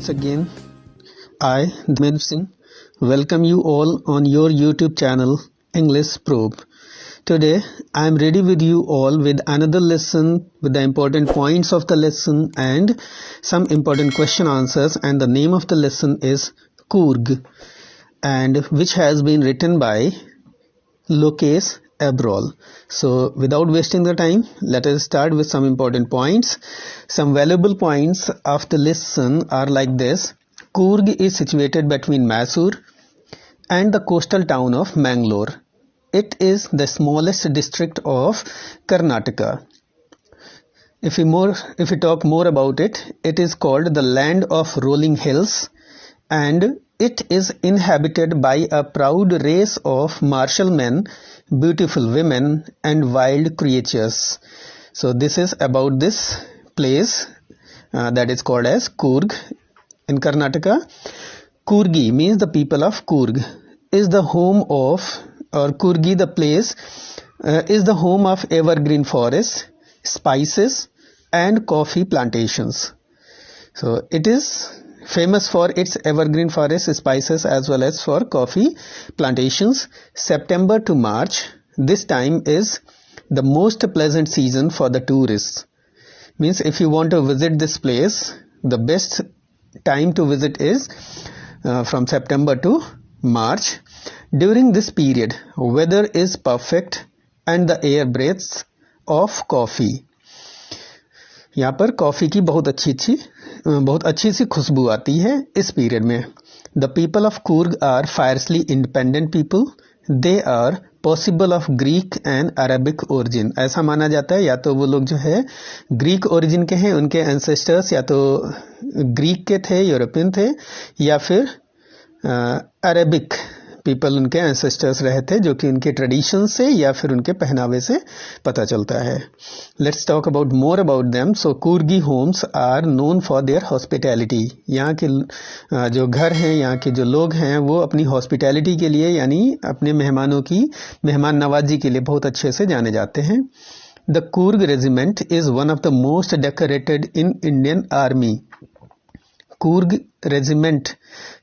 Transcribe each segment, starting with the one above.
once again. I, Dharmendra Singh, welcome you all on your YouTube channel English Probe. Today I am ready with you all with another lesson with the important points of the lesson and some important question answers, and the name of the lesson is Coorg, and which has been written by Lokesh Abrol. So without wasting the time, let us start with some important points. Some valuable points of the lesson are like this. Coorg is situated between Mysore and the coastal town of Mangalore. It is the smallest district of Karnataka. If we talk more about it, it is called the land of rolling hills, and it is inhabited by a proud race of martial men, beautiful women and wild creatures. So this is about this place that is called as Coorg in Karnataka. Coorgi means the people of Coorg is the home of, or Coorgi the place is the home of evergreen forests, spices and coffee plantations. So it is famous for its evergreen forests, spices as well as for coffee plantations. September to March, this time is the most pleasant season for the tourists. Means if you want to visit this place, the best time to visit is from September to March. During this period, weather is perfect and the air breathes of coffee. यहाँ पर coffee की बहुत अच्छी सी खुशबू आती है इस period में. The people of Coorg are fiercely independent people. They are possible of Greek and Arabic origin. ऐसा माना जाता है या तो वो लोग जो है ग्रीक ओरिजिन के हैं, उनके एंसेस्टर्स या तो ग्रीक के थे, यूरोपियन थे, या फिर अरेबिक पीपल उनके एंसेस्टर्स रहे थे, जो कि उनके ट्रेडिशन से या फिर उनके पहनावे से पता चलता है. Let's talk about more about them. So Coorgi homes are known for their hospitality. यहाँ के जो घर हैं, यहाँ के जो लोग हैं, वो अपनी हॉस्पिटैलिटी के लिए यानी अपने मेहमानों की मेहमान नवाजी के लिए बहुत अच्छे से जाने जाते हैं. The Coorg regiment is one of the most decorated in Indian army. Coorg regiment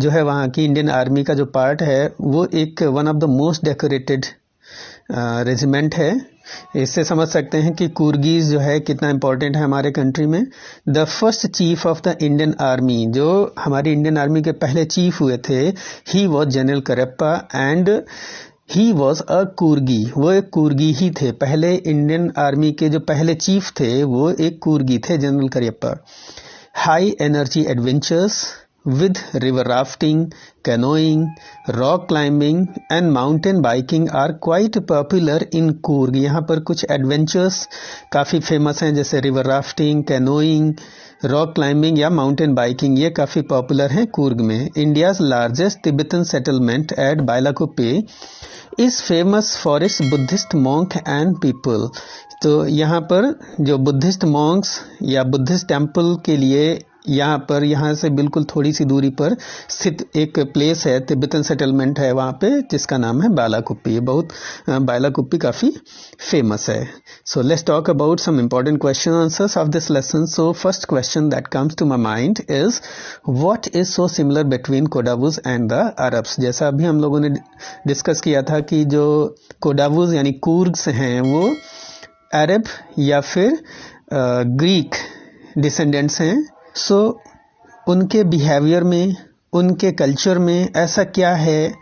जो है वहाँ की इंडियन आर्मी का जो पार्ट है, वो एक one of the most decorated regiment है. इससे समझ सकते हैं कि कूर्गीज जो है कितना इम्पोर्टेंट है हमारे कंट्री में. The first chief of the Indian army, जो हमारी इंडियन आर्मी के पहले चीफ हुए थे, he was general Cariappa and he was a Coorgi. वो एक कूर्गी ही थे. पहले इंडियन आर्मी के जो पहले चीफ थे वो एक कूर्गी थे, general Cariappa. High energy adventures with river rafting, canoeing, rock climbing and mountain biking are quite popular in Coorg. यहाँ पर कुछ adventures काफ़ी फेमस हैं, जैसे river rafting, canoeing, rock climbing या mountain biking. ये काफ़ी पॉपुलर हैं कूर्ग में. India's largest Tibetan settlement at Bailakuppe is famous for its Buddhist monk and people. तो यहाँ पर जो बुद्धिस्ट मॉन्क्स या बुद्धिस्ट टेम्पल के लिए यहाँ से बिल्कुल थोड़ी सी दूरी पर स्थित एक प्लेस है, तिब्बतन सेटलमेंट है वहाँ पे, जिसका नाम है बालाकुप्पी. बालाकुप्पी काफ़ी फेमस है. So let's talk about some important question answers of this lesson. So first question that comes to my mind is what is so similar between Kodavus and the Arabs. जैसा अभी हम लोगों ने डिस्कस किया था कि जो कोडावूज यानी कूर्ग्स हैं वो अरब या फिर ग्रीक डिसेंडेंट्स हैं. सो उनके बिहेवियर में, उनके कल्चर में ऐसा क्या है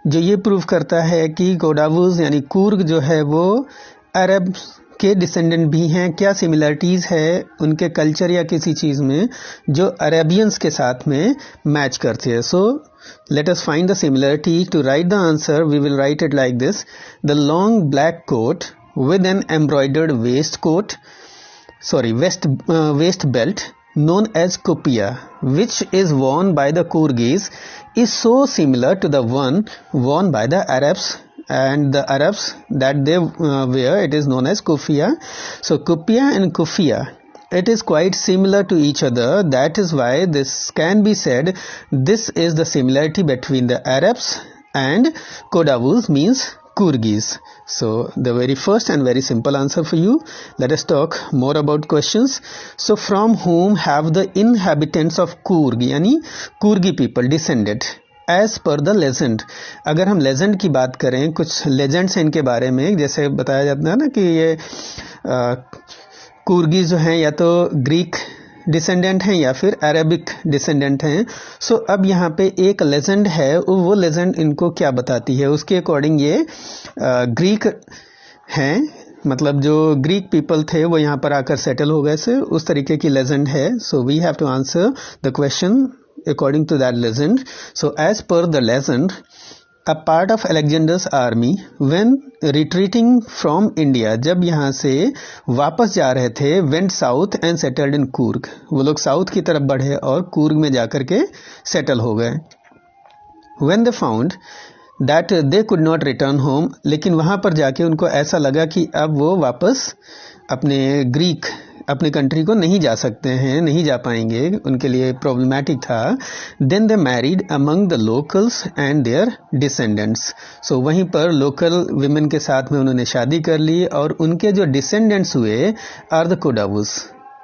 जो ये प्रूव करता है कि कोडावूज यानी कूर्ग जो है वो अरब के डिसेंडेंट भी हैं. क्या सिमिलरिटीज़ है उनके कल्चर या किसी चीज़ में जो अरेबियंस के साथ में मैच करती है. सो let us find the similarity. To write the answer, we will write it like this. The long black coat with an embroidered waist belt known as kupiya, which is worn by the Coorgis, is so similar to the one worn by the Arabs, and the Arabs that they wear, it is known as kufiya. So kupiya and kufiya, it is quite similar to each other. That is why this can be said this is the similarity between the Arabs and Kodavus means Kurgis. So the very first and very simple answer for you. Let us talk more about questions. So from whom have the inhabitants of Kurg यानी Kurgi people descended? As per the legend. अगर हम legend की बात करें, कुछ legends हैं इनके बारे में, जैसे बताया जाता है ना कि ये कुर्गी जो हैं या तो ग्रीक डिसेंडेंट हैं या फिर अरेबिक डिसेंडेंट हैं. सो अब यहाँ पे एक लेजेंड है, वो लेजेंड इनको क्या बताती है? उसके अकॉर्डिंग ये ग्रीक हैं, मतलब जो ग्रीक पीपल थे वो यहाँ पर आकर सेटल हो गए से, उस तरीके की लेजेंड है. So we have to answer the question according to that legend. So as per the legend, a part of Alexander's army when retreating from India, जब यहाँ से वापस जा रहे थे, went south and settled in Coorg. वो लोग south की तरफ बढ़े और कूर्ग में जाकर के सेटल हो गए. When they found that they could not return home, लेकिन वहाँ पर जाके उनको ऐसा लगा कि अब वो वापस अपने कंट्री को नहीं जा सकते हैं, नहीं जा पाएंगे, उनके लिए प्रॉब्लमैटिक था. Then they married among the locals and their descendants. So वहीं पर लोकल विमेन के साथ में उन्होंने शादी कर ली और उनके जो डिसेंडेंट्स हुए आर द कोडावुस.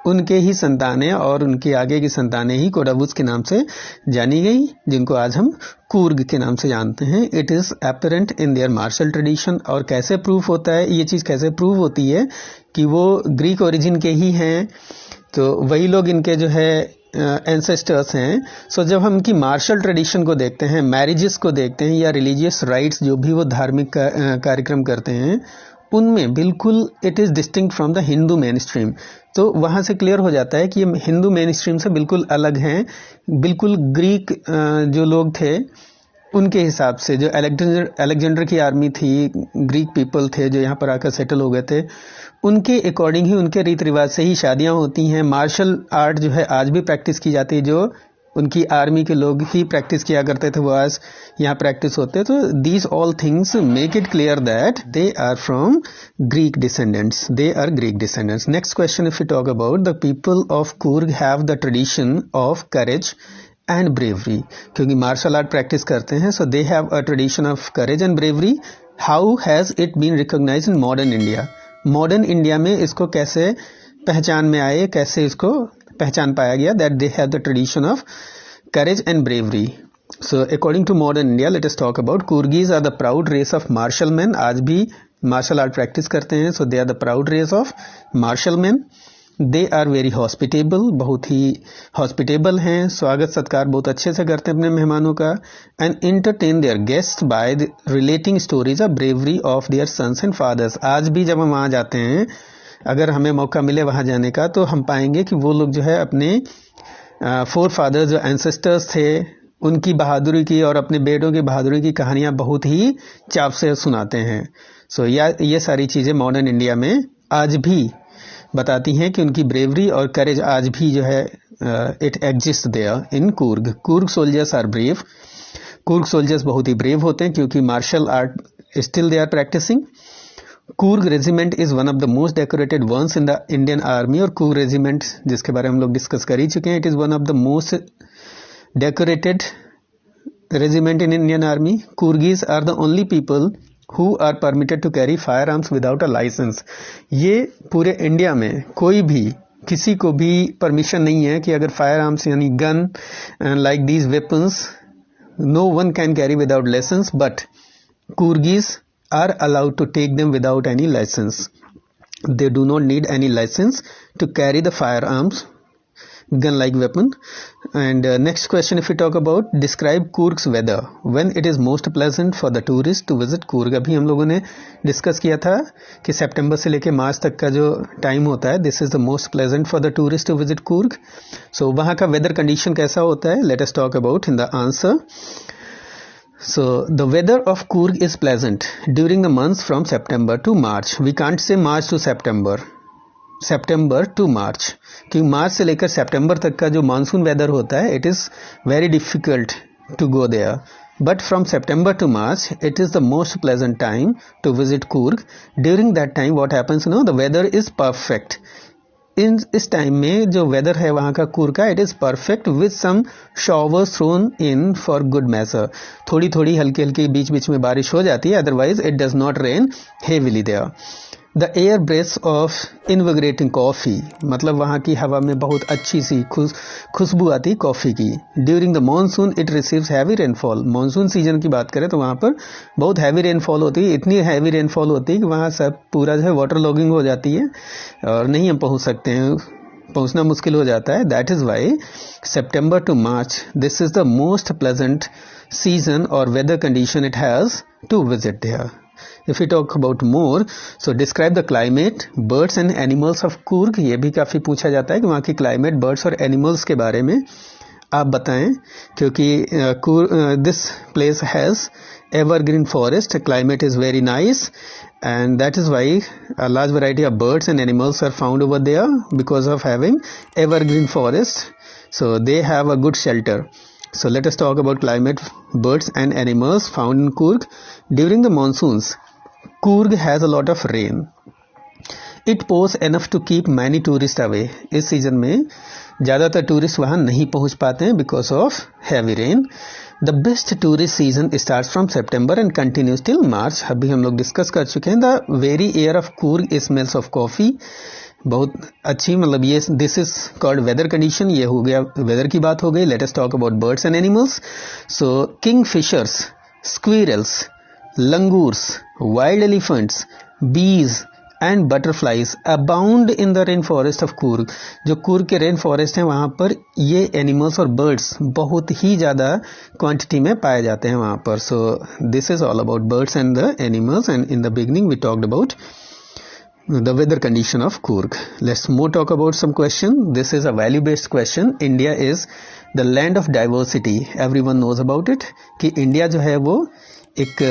उनके ही संतानें और उनके आगे की संतानें ही कोडावुस के नाम से जानी गई, जिनको आज हम कूर्ग के नाम से जानते हैं. It is apparent in their martial tradition. और कैसे प्रूफ होता है ये चीज़, कैसे प्रूव होती है कि वो ग्रीक ओरिजिन के ही हैं, तो वही लोग इनके जो है एंसेस्टर्स हैं. सो जब हम इनकी मार्शल ट्रेडिशन को देखते हैं, मैरिजेस को देखते हैं या रिलीजियस राइट्स जो भी वो धार्मिक कार्यक्रम करते हैं, उनमें बिल्कुल it is distinct from the Hindu main stream. तो वहाँ से क्लियर हो जाता है कि ये हिंदू मेन स्ट्रीम से बिल्कुल अलग हैं. बिल्कुल ग्रीक जो लोग थे उनके हिसाब से, जो अलेक्जेंडर की आर्मी थी, ग्रीक पीपल थे जो यहाँ पर आकर सेटल हो गए थे, उनके अकॉर्डिंग ही, उनके रीति रिवाज से ही शादियाँ होती हैं. मार्शल आर्ट जो है आज भी प्रैक्टिस की जाती है, जो उनकी आर्मी के लोग ही प्रैक्टिस किया करते थे वो आज यहाँ प्रैक्टिस होते. तो these all things make it clear that they are from Greek descendants. They are Greek descendants. Next question, if you talk about the people of Coorg have the tradition of courage and bravery. क्योंकि martial art practice करते हैं, so they have a tradition of courage and bravery. How has it been recognized in modern India? Modern India में इसको कैसे पहचान में आए, कैसे इसको पहचान पाया गया that they have the tradition of courage and bravery? So according to modern India, let us talk about Coorgis are the proud race of martial man. आज भी मार्शल आर्ट प्रैक्टिस करते हैं, so they are the proud race of martial man. They are very hospitable, बहुत ही hospitable हैं, स्वागत सत्कार बहुत अच्छे से करते हैं अपने मेहमानों का. And entertain their guest by relating stories of bravery of their sons and fathers. आज भी जब हम वहाँ जाते हैं, अगर हमें मौका मिले वहाँ जाने का, तो हम पाएंगे कि वो लोग जो है अपने फोर फादर्स, जो एंसेस्टर्स थे, उनकी बहादुरी की और अपने बेटों की बहादुरी की कहानियाँ बहुत ही चाव से सुनाते हैं. सो ये सारी चीज़ें मॉडर्न इंडिया में आज भी बताती हैं कि उनकी ब्रेवरी और करेज आज भी जो है it exist there in Coorg. Coorg soldiers are brave. Coorg soldiers बहुत ही ब्रेव होते हैं क्योंकि martial art still they are practicing. Coorg regiment is one of the most decorated ones in the Indian army. और कूर्ग रेजिमेंट, जिसके बारे में हम लोग डिस्कस कर ही चुके हैं, it is one of the most decorated regiment in Indian army. Coorgis are the only people who are permitted to carry firearms without a license. ये पूरे इंडिया में कोई भी, किसी को भी परमिशन नहीं है कि अगर फायर आर्म्स यानी gun like these weapons, no one can carry without license, but Coorgis are allowed to take them without any license. They do not need any license to carry the firearms, gun-like weapon. And next question, if we talk about describe Coorg's weather when it is most pleasant for the tourist to visit Coorg. अभी हम लोगों ने discuss किया था कि सितंबर से लेके मार्च तक का जो टाइम होता है, this is the most pleasant for the tourist to visit Coorg. So वहाँ का वेदर कंडीशन कैसा होता है? Let us talk about in the answer. So the weather of Coorg is pleasant during the months from September to March. We can't say March to September. September to March. क्योंकि मार्च से लेकर सितंबर तक का जो monsoon weather होता है, it is very difficult to go there. But from September to March, it is the most pleasant time to visit Coorg. During that time, what happens? The weather is perfect. इस time में जो weather है वहाँ का कूर्ग का, it is perfect with some showers thrown in for good measure. थोड़ी थोड़ी हल्की हल्की बीच बीच में बारिश हो जाती है, otherwise it does not rain heavily there. The air breathes of invigorating coffee, मतलब वहाँ की हवा में बहुत अच्छी सी खुशबू आती कॉफ़ी की। During the monsoon it receives heavy rainfall, monsoon season की बात करें तो वहाँ पर बहुत हैवी रेनफॉल होती है, इतनी हैवी रेनफॉल होती है कि वहाँ सब पूरा जो है वाटर लॉगिंग हो जाती है और नहीं हम पहुँच सकते हैं, पहुँचना मुश्किल हो जाता है। That is why September to March this is the most pleasant season or weather condition it has to visit there. If we talk about more, so describe the climate, birds and animals of Coorg। ये भी काफ़ी पूछा जाता है कि वहाँ की climate, birds और एनिमल्स के बारे में आप बताएं, क्योंकि this place has evergreen forest, climate is very nice and that is why a large variety of birds and animals are found over there because of having evergreen forest, so they have a good shelter. So let us talk about climate, birds and animals found in Coorg. During the monsoons, Coorg has a lot of rain. It pours enough to keep many tourists away. इस season में ज़्यादातर tourist वहाँ नहीं पहुँच पाते हैं because of heavy rain. The best tourist season starts from September and continues till March. अभी हम लोग डिस्कस कर चुके हैं. The very air of Coorg smells of coffee. बहुत अच्छी, मतलब ये this is called weather condition. ये हो गया वेदर की बात हो गई। Let us talk about birds and animals. So kingfishers, squirrels, langurs, wild elephants, bees and butterflies abound in the rain forest of Coorg. जो कूर्ग के रेन फॉरेस्ट हैं वहाँ पर ये एनिमल्स और बर्ड्स बहुत ही ज़्यादा क्वांटिटी में पाए जाते हैं वहाँ पर। So this is all about birds and the animals, and in the beginning we talked about the weather condition of Coorg. Let's more talk about some question. This is a value based question. India is the land of diversity. Everyone knows about it कि India जो है वो एक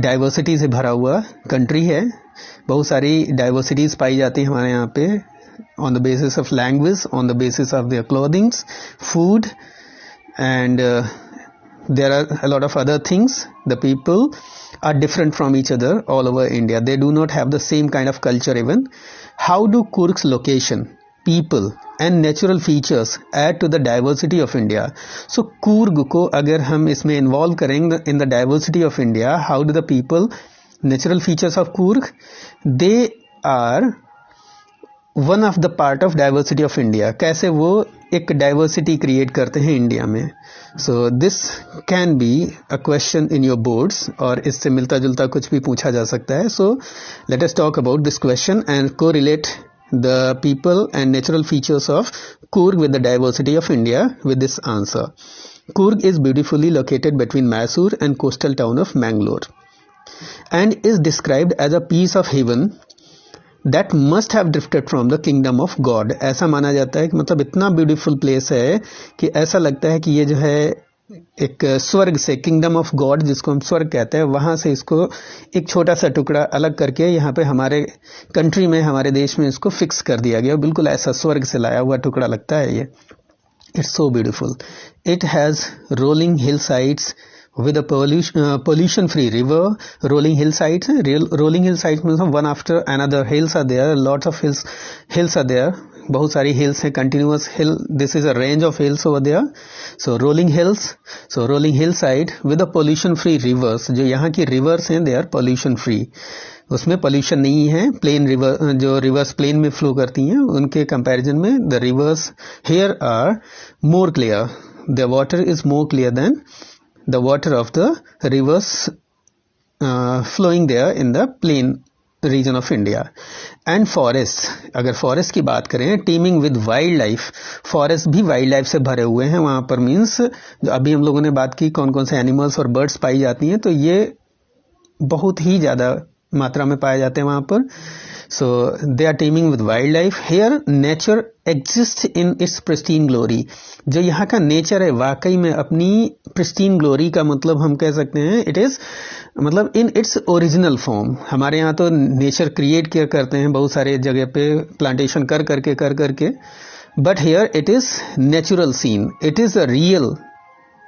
diversity से भरा हुआ country है। बहुत सारी डाइवर्सिटीज पाई जाती है हमारे यहाँ पे on the basis of language, on the basis of their clothing, food, and there are a lot of other things. The people are different from each other all over India. They do not have the same kind of culture even. How do Coorg's location, people and natural features add to the diversity of India? So Coorg को अगर हम इसमें involve करेंगे in the diversity of India, how do the people, natural features of Coorg, they are one of the part of diversity of India. कैसे वो एक diversity create करते हैं इंडिया में। So this can be a question in your boards, और इससे मिलता जुलता कुछ भी पूछा जा सकता है। So let us talk about this question and correlate the people and natural features of Coorg with the diversity of India with this answer. Coorg is beautifully located between Mysore and coastal town of Mangalore and is described as a piece of heaven that must have drifted from the kingdom of God. ऐसा माना जाता है कि मतलब इतना beautiful place है कि ऐसा लगता है कि ये जो है एक स्वर्ग से, किंगडम ऑफ गॉड जिसको हम स्वर्ग कहते हैं, वहाँ से इसको एक छोटा सा टुकड़ा अलग करके यहाँ पे हमारे कंट्री में, हमारे देश में इसको फिक्स कर दिया गया। बिल्कुल ऐसा स्वर्ग से लाया हुआ टुकड़ा लगता है ये। It's so beautiful. It has rolling hill sides with a pollution free river, rolling hillsides. Rolling hillsides means one after another hills are there, lots of hills are there, बहुत सारी hills हैं, continuous hill, this is a range of hills over there. So rolling hills, so rolling hillside with a pollution free rivers. जो यहाँ की rivers हैं they are pollution free, उसमें pollution नहीं है। plain river, जो rivers plain में flow करती हैं उनके comparison में the rivers here are more clear, the water is more clear than the water of the rivers flowing there in the plain region of India. And forests, अगर forest की बात करें, teeming with wildlife, forest भी wildlife से भरे हुए हैं वहाँ पर। मीन्स जो अभी हम लोगों ने बात की कौन कौन से एनिमल्स और बर्ड्स पाई जाती हैं, तो ये बहुत ही ज़्यादा मात्रा में पाए जाते हैं वहाँ पर। So they are teeming with wildlife. Here nature exists in its pristine glory. जो यहाँ का नेचर है वाकई में अपनी pristine glory का मतलब हम कह सकते हैं it is मतलब in its original form। हमारे यहाँ तो नेचर क्रिएट किया करते हैं बहुत सारे जगह पे प्लांटेशन कर करके, but here it is natural scene. It is a real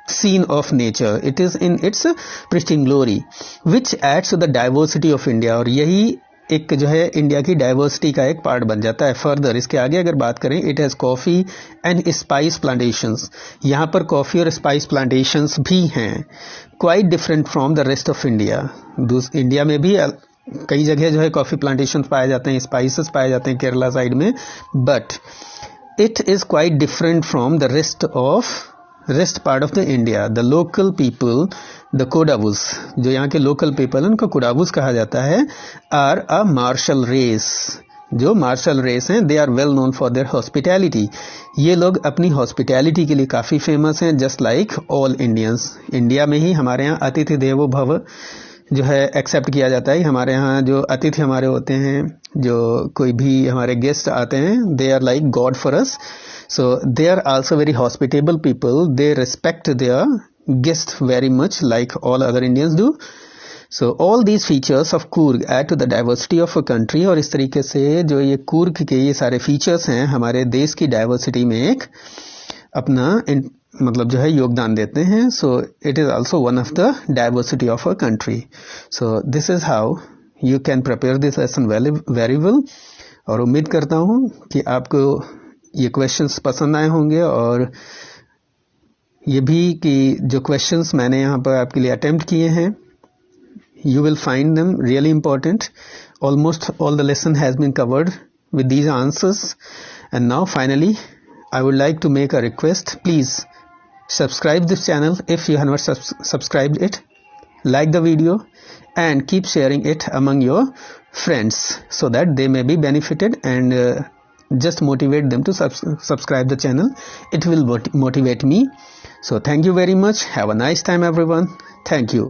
scene of nature. It is in its pristine glory which adds to the diversity of India. और यही एक जो है इंडिया की डाइवर्सिटी का एक पार्ट बन जाता है। फर्दर इसके आगे अगर बात करें, it has coffee and spice plantations. यहाँ पर कॉफ़ी और स्पाइस प्लांटेशंस भी हैं, quite different from the rest of India. India में भी कई जगह जो है कॉफ़ी प्लांटेशंस पाए जाते हैं, स्पाइसेस पाए जाते हैं केरला साइड में, but it is quite different from the rest part of the India. The local people, the Kodavus, जो यहाँ के लोकल पीपल उनको कोडावूस कहा जाता है, आर अ मार्शल रेस। जो मार्शल रेस हैं, they are well known for their hospitality. ये लोग अपनी हॉस्पिटैलिटी के लिए काफ़ी फेमस हैं, just like all Indians. India में ही हमारे यहाँ अतिथि देवो भव जो है एक्सेप्ट किया जाता है। हमारे यहाँ जो अतिथि हमारे होते हैं, जो कोई भी हमारे गेस्ट आते हैं, they are like God for us. So they are also very hospitable people. They respect their guests very much like all other Indians do. So all these features of Coorg add to the diversity of a country. और इस तरीके से जो ये Coorg के ये सारे features हैं हमारे देश की diversity में एक अपना मतलब जो है योगदान देते हैं. So it is also one of the diversity of a country. So this is how you can prepare this lesson very well. और उम्मीद करता हूँ कि आपको ये क्वेश्चंस पसंद आए होंगे, और ये भी कि जो क्वेश्चंस मैंने यहाँ पर आपके लिए अटेम्प्ट किए हैं, you will find them really important. Almost all the lesson has been covered with these answers. And now finally, I would like to make a request. Please subscribe this channel if you have not subscribed it. Like the video and keep sharing it among your friends so that they may be benefited, and just motivate them to subscribe the channel. It will motivate me. So thank you very much. Have a nice time everyone. Thank you.